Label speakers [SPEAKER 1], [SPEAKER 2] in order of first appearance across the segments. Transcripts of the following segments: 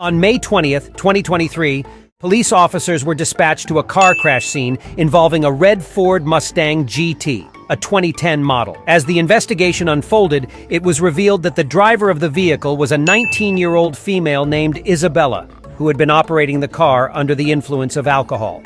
[SPEAKER 1] On May 20th, 2023, police officers were dispatched to a car crash scene involving a red Ford Mustang GT, a 2010 model. As the investigation unfolded, it was revealed that the driver of the vehicle was a 19-year-old female named Isabella, who had been operating the car under the influence of alcohol.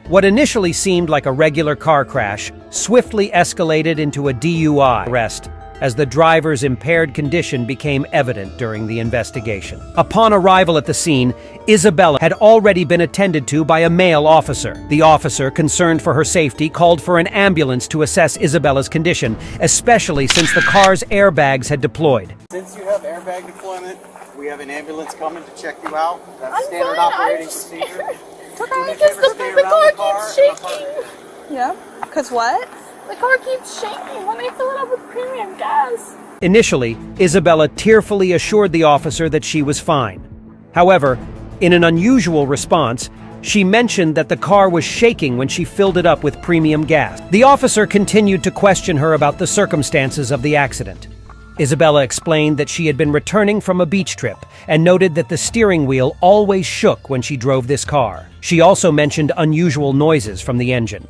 [SPEAKER 1] What initially seemed like a regular car crash swiftly escalated into a DUI arrest as the driver's impaired condition became evident during the investigation. Upon arrival at the scene, Isabella had already been attended to by a male officer. The officer, concerned for her safety, called for an ambulance to assess Isabella's condition, especially since the car's airbags had deployed.
[SPEAKER 2] Since you have airbag deployment, we have an ambulance coming to check you out. That's standard operating procedure.
[SPEAKER 3] Because the car keeps shaking.
[SPEAKER 4] Yeah? Because what?
[SPEAKER 3] The car keeps shaking when they fill it up with premium gas.
[SPEAKER 1] Initially, Isabella tearfully assured the officer that she was fine. However, in an unusual response, she mentioned that the car was shaking when she filled it up with premium gas. The officer continued to question her about the circumstances of the accident. Isabella explained that she had been returning from a beach trip and noted that the steering wheel always shook when she drove this car. She also mentioned unusual noises from the engine.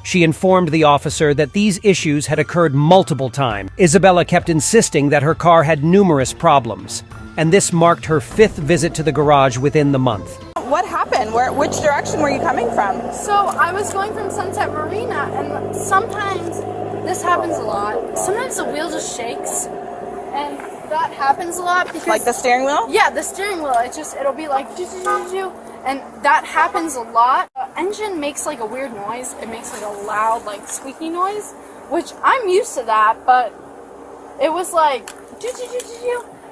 [SPEAKER 1] She informed the officer that these issues had occurred multiple times. Isabella kept insisting that her car had numerous problems, and this marked her 5th visit to the garage within the month.
[SPEAKER 4] What happened? Which direction were you coming from?
[SPEAKER 3] So I was going from Sunset Marina, and sometimes this happens a lot. Sometimes the wheel just shakes, and that happens a lot because...
[SPEAKER 4] Like the steering wheel?
[SPEAKER 3] Yeah, the steering wheel. It'll be like... And that happens a lot. The engine makes like a weird noise. It makes like a loud, like squeaky noise, which I'm used to that, but it was like,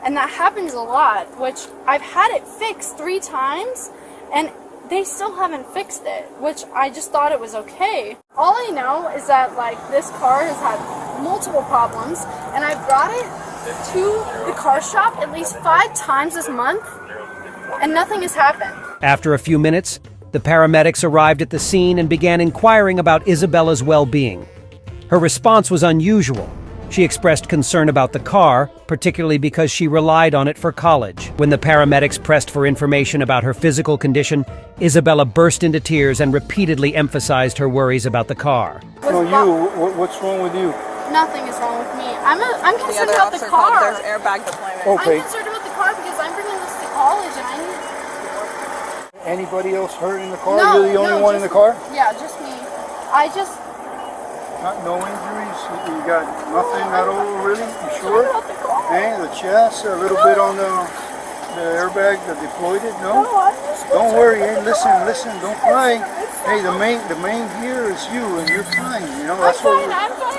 [SPEAKER 3] and that happens a lot, which I've had it fixed 3 times, and they still haven't fixed it, which I just thought it was okay. All I know is that like this car has had multiple problems, and I brought it to the car shop at least 5 times this month, and nothing has happened.
[SPEAKER 1] After a few minutes, the paramedics arrived at the scene and began inquiring about Isabella's well-being. Her response was unusual. She expressed concern about the car, particularly because she relied on it for college. When the paramedics pressed for information about her physical condition, Isabella burst into tears and repeatedly emphasized her worries about the car.
[SPEAKER 2] What's wrong with you?
[SPEAKER 3] Nothing is wrong with me. I'm concerned about the car.
[SPEAKER 4] There's airbag deployment.
[SPEAKER 2] Okay.
[SPEAKER 3] I'm concerned about the car because I'm bringing this to college and I need...
[SPEAKER 2] Anybody else hurt in the car?
[SPEAKER 3] No,
[SPEAKER 2] You're the only one in the car?
[SPEAKER 3] Yeah, just me.
[SPEAKER 2] No injuries? You got nothing at all, really? You sure?
[SPEAKER 3] About the car.
[SPEAKER 2] Hey, the chest, a little bit on the airbag that deployed it? No?
[SPEAKER 3] No, I'm just
[SPEAKER 2] Don't worry. Hey, listen, don't cry. Hey, the main here is you, and you're fine. You know, that's what.
[SPEAKER 3] I'm fine.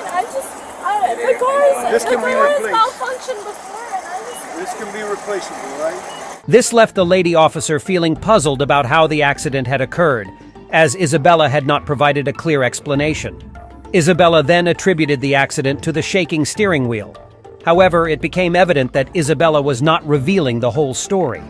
[SPEAKER 3] The car
[SPEAKER 2] This can be replaced.
[SPEAKER 3] malfunctioned before, and
[SPEAKER 2] This can be replaceable, right?
[SPEAKER 1] This left the lady officer feeling puzzled about how the accident had occurred, as Isabella had not provided a clear explanation. Isabella then attributed the accident to the shaking steering wheel. However, it became evident that Isabella was not revealing the whole story.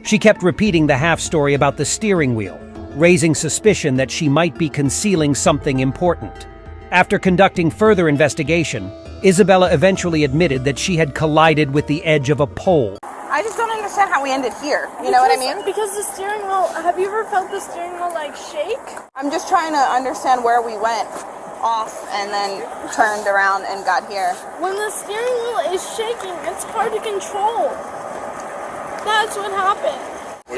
[SPEAKER 1] She kept repeating the half-story about the steering wheel, raising suspicion that she might be concealing something important. After conducting further investigation, Isabella eventually admitted that she had collided with the edge of a pole.
[SPEAKER 4] I just don't understand how we ended here. You know what I mean?
[SPEAKER 3] Because the steering wheel, have you ever felt the steering wheel like shake?
[SPEAKER 4] I'm just trying to understand where we went off and then turned around and got here.
[SPEAKER 3] When the steering wheel is shaking, it's hard to control. That's what happened. The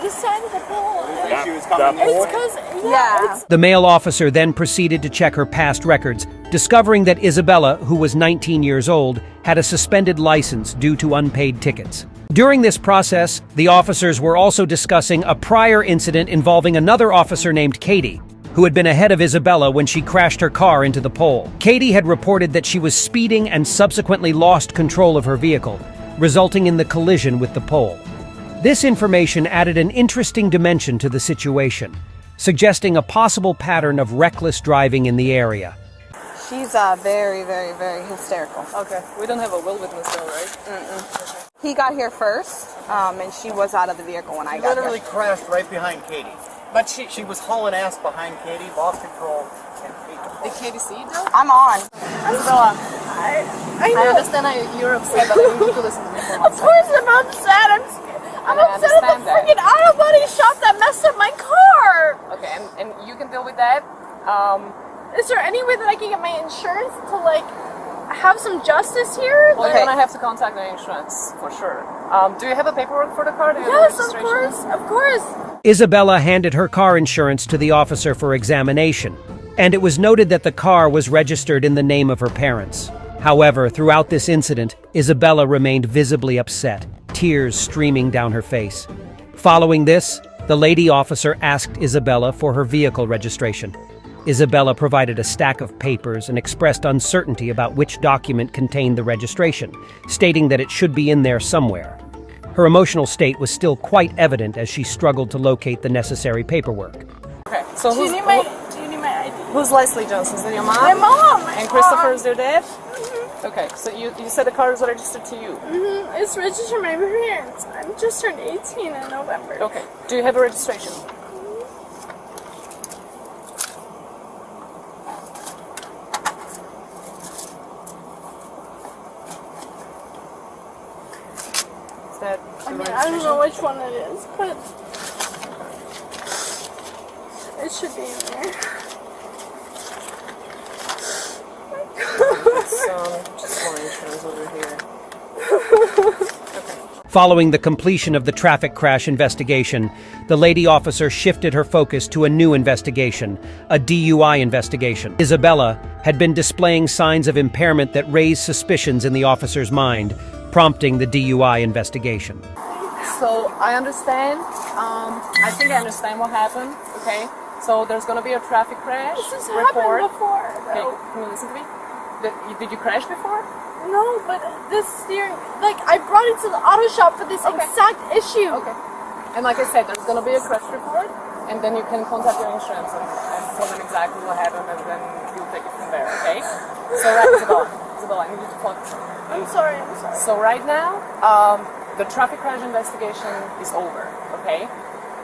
[SPEAKER 3] side of the pole. It's because, yeah.
[SPEAKER 1] The male officer then proceeded to check her past records, discovering that Isabella, who was 19 years old, had a suspended license due to unpaid tickets. During this process, the officers were also discussing a prior incident involving another officer named Katie, who had been ahead of Isabella when she crashed her car into the pole. Katie had reported that she was speeding and subsequently lost control of her vehicle, resulting in the collision with the pole. This information added an interesting dimension to the situation, suggesting a possible pattern of reckless driving in the area.
[SPEAKER 4] She's very, very, very hysterical.
[SPEAKER 5] Okay, we don't have a will witness though, right?
[SPEAKER 4] Okay. He got here first, and she was out of the vehicle when I got
[SPEAKER 2] Literally
[SPEAKER 4] here.
[SPEAKER 2] crashed right behind Katie. But she was hauling ass behind Katie, lost control, and
[SPEAKER 5] Did Katie see it though?
[SPEAKER 4] I'm on.
[SPEAKER 3] I
[SPEAKER 5] I understand you're upset, but I need to listen to me.
[SPEAKER 3] Of course I'm upset.
[SPEAKER 5] that.
[SPEAKER 3] Is there any way that I can get my insurance to like have some justice here?
[SPEAKER 5] Well, you're gonna have to contact the insurance for sure. Do you have a paperwork for the car? Do you have
[SPEAKER 3] Yes,
[SPEAKER 5] a
[SPEAKER 3] of
[SPEAKER 5] registration?
[SPEAKER 3] course, of course.
[SPEAKER 1] Isabella handed her car insurance to the officer for examination, and it was noted that the car was registered in the name of her parents. However, throughout this incident, Isabella remained visibly upset, tears streaming down her face. Following this, the lady officer asked Isabella for her vehicle registration. Isabella provided a stack of papers and expressed uncertainty about which document contained the registration, stating that it should be in there somewhere. Her emotional state was still quite evident as she struggled to locate the necessary paperwork.
[SPEAKER 5] Okay, so
[SPEAKER 3] Do you need my ID?
[SPEAKER 5] who's Leslie Johnson? Is that your mom?
[SPEAKER 3] My mom.
[SPEAKER 5] And Christopher is your dad? Okay, so you said the car is registered to you.
[SPEAKER 3] It's registered to my parents. I just turned 18 in November.
[SPEAKER 5] Okay, do you have a registration? Is that the
[SPEAKER 3] I mean,
[SPEAKER 5] registration?
[SPEAKER 3] I don't know which one it is, but it should be in there.
[SPEAKER 5] Just more insurance over here.
[SPEAKER 1] Following the completion of the traffic crash investigation, the lady officer shifted her focus to a new investigation, a DUI investigation. Isabella had been displaying signs of impairment that raised suspicions in the officer's mind, prompting the DUI investigation.
[SPEAKER 5] So I understand. I think I understand what happened. Okay. So there's gonna be a traffic crash
[SPEAKER 3] This has
[SPEAKER 5] report.
[SPEAKER 3] happened before,
[SPEAKER 5] Okay,
[SPEAKER 3] though.
[SPEAKER 5] can you listen to me? Did you crash before?
[SPEAKER 3] No, but this steering, like, I brought it to the auto shop for this exact issue.
[SPEAKER 5] Okay. And like I said, there's gonna be a crash report, and then you can contact your insurance and tell them exactly what happened, and then you'll take it from there. Okay. So right, Isabella, I need you to focus.
[SPEAKER 3] I'm sorry.
[SPEAKER 5] So right now, the traffic crash investigation is over, okay?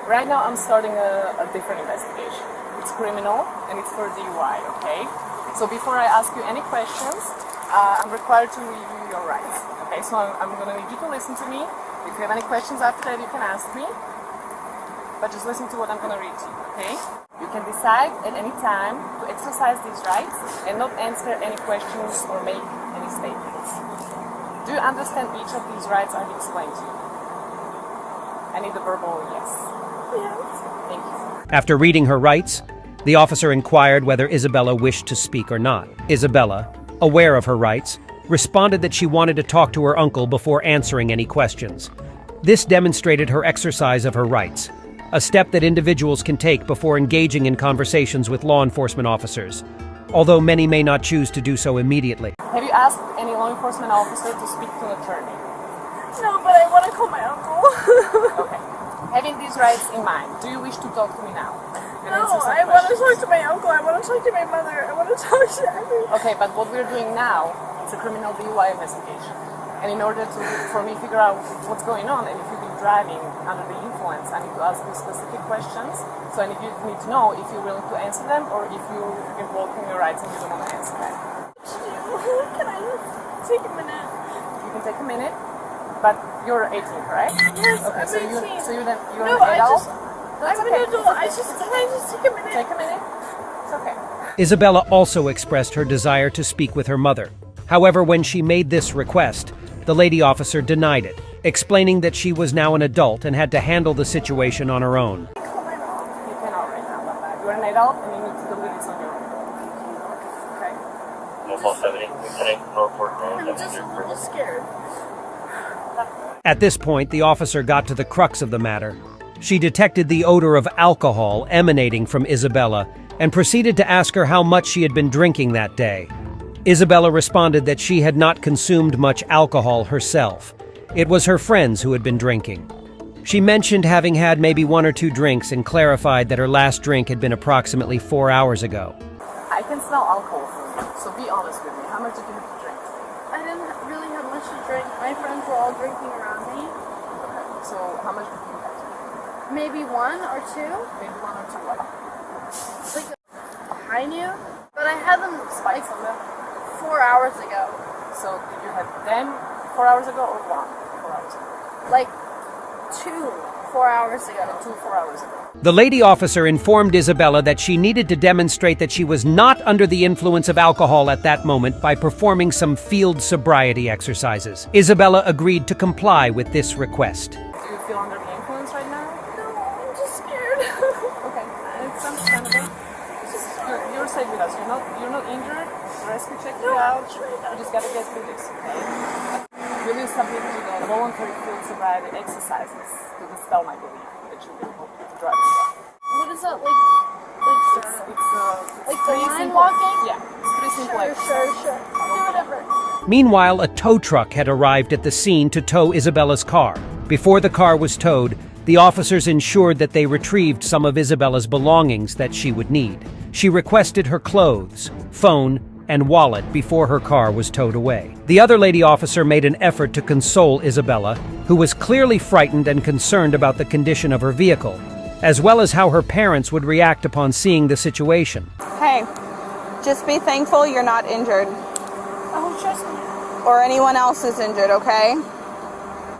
[SPEAKER 5] Right now I'm starting a different investigation. It's criminal and it's for DUI, okay? So before I ask you any questions, I'm required to review your rights, okay? So I'm gonna need you to listen to me. If you have any questions after that, you can ask me. But just listen to what I'm gonna read to you, okay? You can decide at any time to exercise these rights and not answer any questions or make any statements. Do you understand each of these rights I've explained to you? I need a verbal yes.
[SPEAKER 3] Yes.
[SPEAKER 5] Thank you.
[SPEAKER 1] After reading her rights, the officer inquired whether Isabella wished to speak or not. Isabella, aware of her rights, responded that she wanted to talk to her uncle before answering any questions. This demonstrated her exercise of her rights, a step that individuals can take before engaging in conversations with law enforcement officers, although many may not choose to do so immediately.
[SPEAKER 5] Have you asked any law enforcement officer to speak to an attorney?
[SPEAKER 3] No, but I want to call my uncle.
[SPEAKER 5] Okay. Having these rights in mind, do you wish to talk to me now? And
[SPEAKER 3] No,
[SPEAKER 5] answer some
[SPEAKER 3] I want to
[SPEAKER 5] questions?
[SPEAKER 3] talk to my uncle. I want to talk to my mother. I want to talk to everyone.
[SPEAKER 5] Okay, but what we're doing now is a criminal DUI investigation. And in order for me to figure out what's going on and if you've been driving under the influence, I need to ask you specific questions. So I need to know if you're willing to answer them or if you're invoking your rights and you don't want to answer them.
[SPEAKER 3] Can I just take a minute?
[SPEAKER 5] You can take a minute, but you're 18, correct?
[SPEAKER 3] Yes,
[SPEAKER 5] Okay,
[SPEAKER 3] I'm
[SPEAKER 5] so
[SPEAKER 3] 18.
[SPEAKER 5] you're
[SPEAKER 3] No,
[SPEAKER 5] an adult?
[SPEAKER 3] I'm an adult. Can I just take a minute?
[SPEAKER 5] Take a minute. It's okay.
[SPEAKER 1] Isabella also expressed her desire to speak with her mother. However, when she made this request, the lady officer denied it, explaining that she was now an adult and had to handle the situation on her own.
[SPEAKER 5] You cannot right now, but you're an adult and you need to do this on your own. Okay?
[SPEAKER 6] Mobile 70, Lieutenant Norfolk Road.
[SPEAKER 3] I'm just a little scared.
[SPEAKER 1] At this point, the officer got to the crux of the matter. She detected the odor of alcohol emanating from Isabella and proceeded to ask her how much she had been drinking that day. Isabella responded that she had not consumed much alcohol herself. It was her friends who had been drinking. She mentioned having had maybe 1 or 2 drinks and clarified that her last drink had been approximately 4 hours ago.
[SPEAKER 5] I can smell alcohol from you, so be honest with me. How much did you have to drink?
[SPEAKER 3] I didn't really have much to drink. My friends were all drinking around me.
[SPEAKER 5] Okay, so how much did you have?
[SPEAKER 3] Maybe 1 or 2.
[SPEAKER 5] Maybe 1 or 2 what?
[SPEAKER 3] Like I knew, but I had them like
[SPEAKER 5] Spikes on them?
[SPEAKER 3] 4 hours ago.
[SPEAKER 5] So did you have them 4 hours ago or 1 4 hours ago?
[SPEAKER 3] Like 2 4 hours ago.
[SPEAKER 5] 4 hours ago.
[SPEAKER 1] The lady officer informed Isabella that she needed to demonstrate that she was not under the influence of alcohol at that moment by performing some field sobriety exercises. Isabella agreed to comply with this request.
[SPEAKER 5] Do you feel under the influence right now?
[SPEAKER 3] No, I'm just scared.
[SPEAKER 5] Okay, it's understandable. You're safe with us. You're not injured. Rescue checked you out. You just gotta get through this, okay? We will submit to the voluntary field sobriety exercises to dispel my belief that you'll be able to drive the car.
[SPEAKER 3] What is that like
[SPEAKER 5] It's
[SPEAKER 3] the
[SPEAKER 5] pretty
[SPEAKER 3] line
[SPEAKER 5] simple.
[SPEAKER 3] walking?
[SPEAKER 5] Yeah, it's pretty simple.
[SPEAKER 3] Sure. Do whatever.
[SPEAKER 1] Meanwhile, a tow truck had arrived at the scene to tow Isabella's car. Before the car was towed, the officers ensured that they retrieved some of Isabella's belongings that she would need. She requested her clothes, phone, and wallet before her car was towed away. The other lady officer made an effort to console Isabella, who was clearly frightened and concerned about the condition of her vehicle, as well as how her parents would react upon seeing the situation.
[SPEAKER 4] Hey, just be thankful you're not injured.
[SPEAKER 3] Oh, trust me.
[SPEAKER 4] Or anyone else is injured, okay?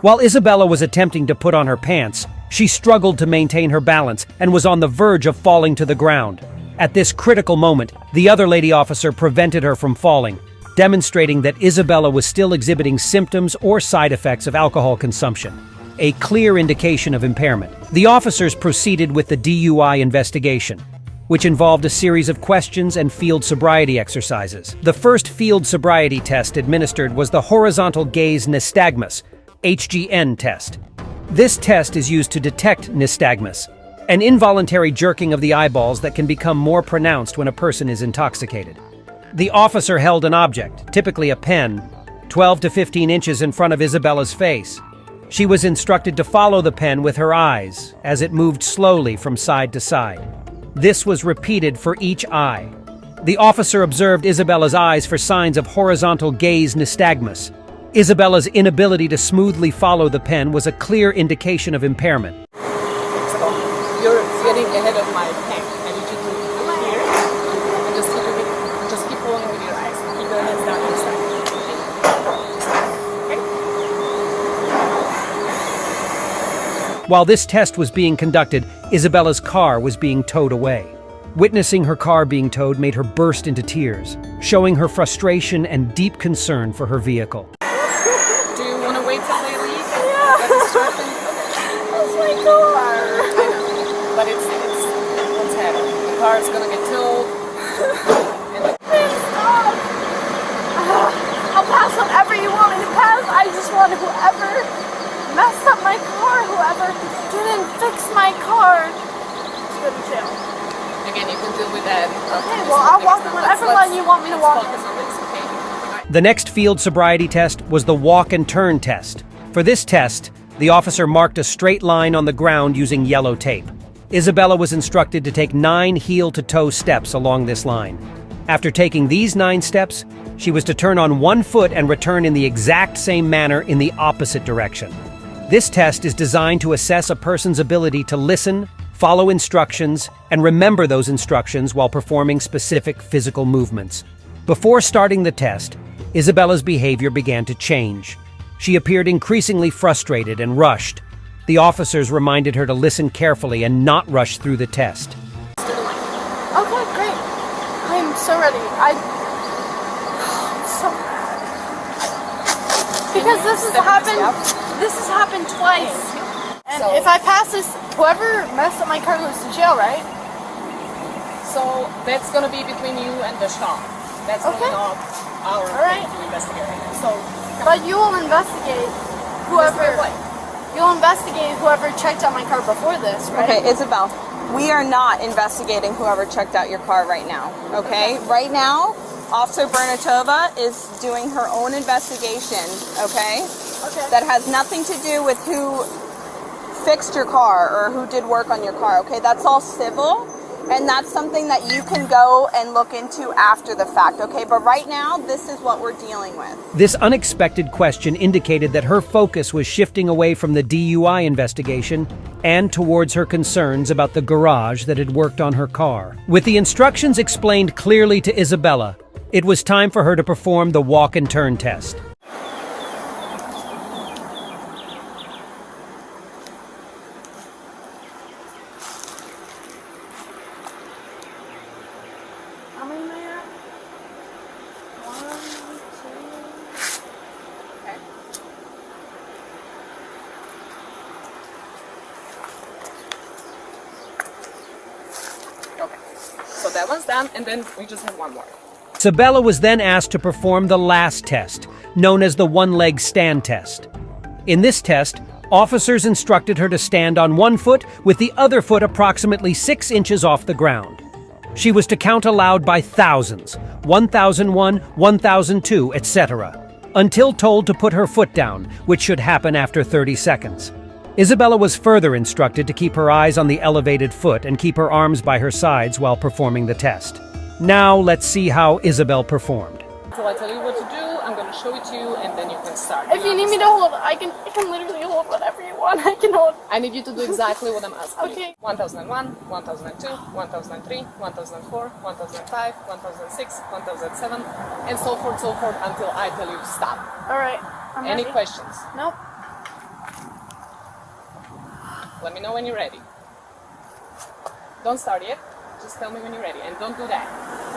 [SPEAKER 1] While Isabella was attempting to put on her pants, she struggled to maintain her balance and was on the verge of falling to the ground. At this critical moment, the other lady officer prevented her from falling, demonstrating that Isabella was still exhibiting symptoms or side effects of alcohol consumption, a clear indication of impairment. The officers proceeded with the DUI investigation, which involved a series of questions and field sobriety exercises. The first field sobriety test administered was the horizontal gaze nystagmus, HGN test. This test is used to detect nystagmus, an involuntary jerking of the eyeballs that can become more pronounced when a person is intoxicated. The officer held an object, typically a pen, 12 to 15 inches in front of Isabella's face. She was instructed to follow the pen with her eyes as it moved slowly from side to side. This was repeated for each eye. The officer observed Isabella's eyes for signs of horizontal gaze nystagmus. Isabella's inability to smoothly follow the pen was a clear indication of impairment.
[SPEAKER 5] You're getting ahead of my tank. I need you to look here and just keep pulling with your eyes. Keep your hands down your side. Okay?
[SPEAKER 1] While this test was being conducted, Isabella's car was being towed away. Witnessing her car being towed made her burst into tears, showing her frustration and deep concern for her vehicle.
[SPEAKER 5] Do you want to wait till they leave?
[SPEAKER 3] Yeah. Oh my God.
[SPEAKER 5] But it's what's happening. The car is gonna get towed.
[SPEAKER 3] Please stop. I'll pass whatever you want me to pass. I just want whoever messed up my car, whoever didn't fix my car, to go to jail.
[SPEAKER 5] Again, you can deal with that.
[SPEAKER 3] Okay, well, I'll walk whatever line you want me to walk.
[SPEAKER 5] Focus on this, okay?
[SPEAKER 1] The next field sobriety test was the walk and turn test. For this test, the officer marked a straight line on the ground using yellow tape. Isabella was instructed to take 9 heel-to-toe steps along this line. After taking these 9 steps, she was to turn on one foot and return in the exact same manner in the opposite direction. This test is designed to assess a person's ability to listen, follow instructions, and remember those instructions while performing specific physical movements. Before starting the test, Isabella's behavior began to change. She appeared increasingly frustrated and rushed. The officers reminded her to listen carefully and not rush through the test.
[SPEAKER 3] Okay, great. I'm so ready. I'm so mad. Because this has happened twice. And if I pass this, whoever messed up my car goes to jail, right?
[SPEAKER 5] So that's gonna be between you and the shop. That's
[SPEAKER 3] Okay.
[SPEAKER 5] not our
[SPEAKER 3] Alright.
[SPEAKER 5] thing to investigate. So
[SPEAKER 3] But you will investigate whoever checked out my car before this, right?
[SPEAKER 4] Okay, Isabel, we are not investigating whoever checked out your car right now, okay? Right now, Officer Bernatova is doing her own investigation, okay?
[SPEAKER 3] Okay.
[SPEAKER 4] That has nothing to do with who fixed your car or who did work on your car, okay? That's all civil, and that's something that you can go and look into after the fact, okay? But right now, this is what we're dealing with.
[SPEAKER 1] This unexpected question indicated that her focus was shifting away from the DUI investigation and towards her concerns about the garage that had worked on her car. With the instructions explained clearly to Isabella, it was time for her to perform the walk and turn test.
[SPEAKER 5] one's done, and then we just have one more.
[SPEAKER 1] Isabella was then asked to perform the last test, known as the one-leg stand test. In this test, officers instructed her to stand on one foot with the other foot approximately 6 inches off the ground. She was to count aloud by thousands, 1001, 1002, etc., until told to put her foot down, which should happen after 30 seconds. Isabella was further instructed to keep her eyes on the elevated foot and keep her arms by her sides while performing the test. Now let's see how Isabel performed.
[SPEAKER 5] So I tell you what to do, I'm going to show it to you, and then you can start.
[SPEAKER 3] If you need me to hold, I can literally hold whatever you want. I can hold.
[SPEAKER 5] I need you to do exactly what I'm asking.
[SPEAKER 3] Okay.
[SPEAKER 5] 1001, 1002, 1003, 1004, 1005, 1006, 1007, and so forth until I tell you to stop.
[SPEAKER 3] All right. I'm
[SPEAKER 5] Any
[SPEAKER 3] ready.
[SPEAKER 5] questions?
[SPEAKER 3] Nope.
[SPEAKER 5] Let me know when you're ready. Don't start yet. Just tell me when you're ready, and don't do that.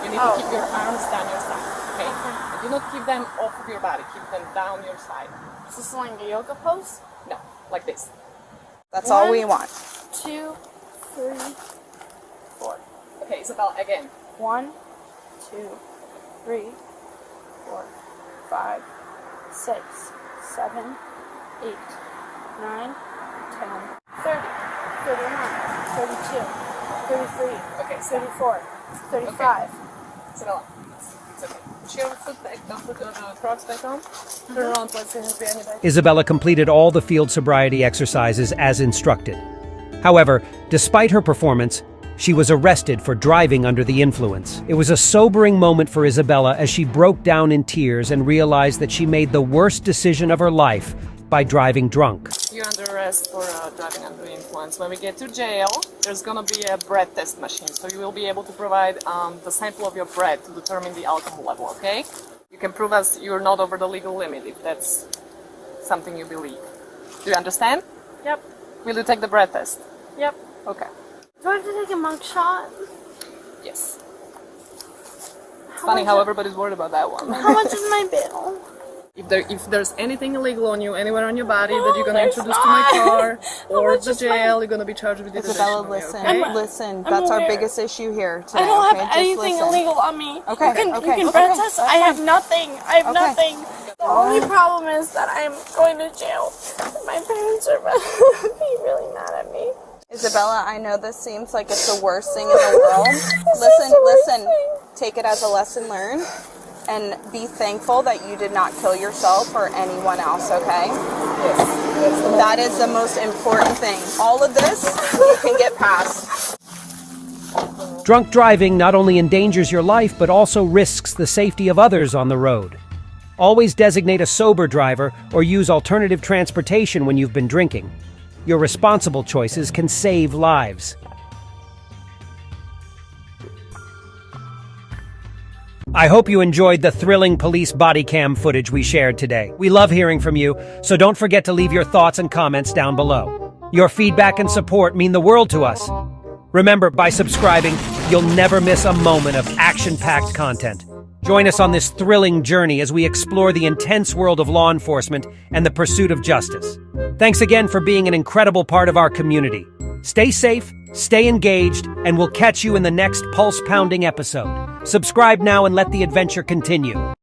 [SPEAKER 5] You need to keep your arms down your side, okay? And do not keep them off of your body. Keep them down your side.
[SPEAKER 3] Is this like a yoga pose?
[SPEAKER 5] No, like this.
[SPEAKER 4] That's all we want.
[SPEAKER 3] 2, 3, 4.
[SPEAKER 5] Okay, Isabel, again.
[SPEAKER 3] 1, 2, 3, 4, 5, 6, 7, 8, 9, 10, 30, 31, 32, 33,
[SPEAKER 5] Okay, so
[SPEAKER 3] 34, 35.
[SPEAKER 5] Isabella, it's okay. Put your foot back, don't put the Crocs back on. Turn around, let's see if we any back.
[SPEAKER 1] Isabella completed all the field sobriety exercises as instructed. However, despite her performance, she was arrested for driving under the influence. It was a sobering moment for Isabella as she broke down in tears and realized that she made the worst decision of her life by driving drunk.
[SPEAKER 5] You're under arrest for driving under the influence. When we get to jail, there's gonna be a breath test machine, so you will be able to provide the sample of your breath to determine the alcohol level, okay? You can prove us you're not over the legal limit if that's something you believe. Do you understand?
[SPEAKER 3] Yep.
[SPEAKER 5] Will you take the breath test?
[SPEAKER 3] Yep.
[SPEAKER 5] Okay.
[SPEAKER 3] Do I have to take a mug shot?
[SPEAKER 5] Yes. It's funny how everybody's worried about that one.
[SPEAKER 3] How much is my bill?
[SPEAKER 5] If there's anything illegal on you, anywhere on your body that you're gonna
[SPEAKER 3] there's
[SPEAKER 5] introduce to my
[SPEAKER 3] not.
[SPEAKER 5] car or
[SPEAKER 3] much
[SPEAKER 5] the
[SPEAKER 3] is my-
[SPEAKER 5] jail, you're gonna be charged with
[SPEAKER 4] Isabella,
[SPEAKER 5] detention.
[SPEAKER 4] listen,
[SPEAKER 5] Okay?
[SPEAKER 4] listen.
[SPEAKER 3] I'm
[SPEAKER 4] That's our
[SPEAKER 3] aware.
[SPEAKER 4] biggest issue here today.
[SPEAKER 3] I don't
[SPEAKER 4] okay?
[SPEAKER 3] have
[SPEAKER 4] Just
[SPEAKER 3] anything
[SPEAKER 4] listen.
[SPEAKER 3] illegal on me.
[SPEAKER 4] Okay,
[SPEAKER 3] You can
[SPEAKER 4] okay,
[SPEAKER 3] breath
[SPEAKER 4] okay,
[SPEAKER 3] test.
[SPEAKER 4] that's
[SPEAKER 3] I have
[SPEAKER 4] fine.
[SPEAKER 3] nothing. I have
[SPEAKER 4] Okay.
[SPEAKER 3] nothing. The only problem is that I'm going to jail. My parents are be really mad at me.
[SPEAKER 4] Isabella, I know this seems like it's the worst thing in the world. Listen. Take it as a lesson learned. And be thankful that you did not kill yourself or anyone else, okay? That is the most important thing. All of this, you can get past.
[SPEAKER 1] Drunk driving not only endangers your life, but also risks the safety of others on the road. Always designate a sober driver or use alternative transportation when you've been drinking. Your responsible choices can save lives. I hope you enjoyed the thrilling police body cam footage we shared today. We love hearing from you, so don't forget to leave your thoughts and comments down below. Your feedback and support mean the world to us. Remember, by subscribing, you'll never miss a moment of action-packed content. Join us on this thrilling journey as we explore the intense world of law enforcement and the pursuit of justice. Thanks again for being an incredible part of our community. Stay safe, stay engaged, and we'll catch you in the next pulse-pounding episode. Subscribe now and let the adventure continue.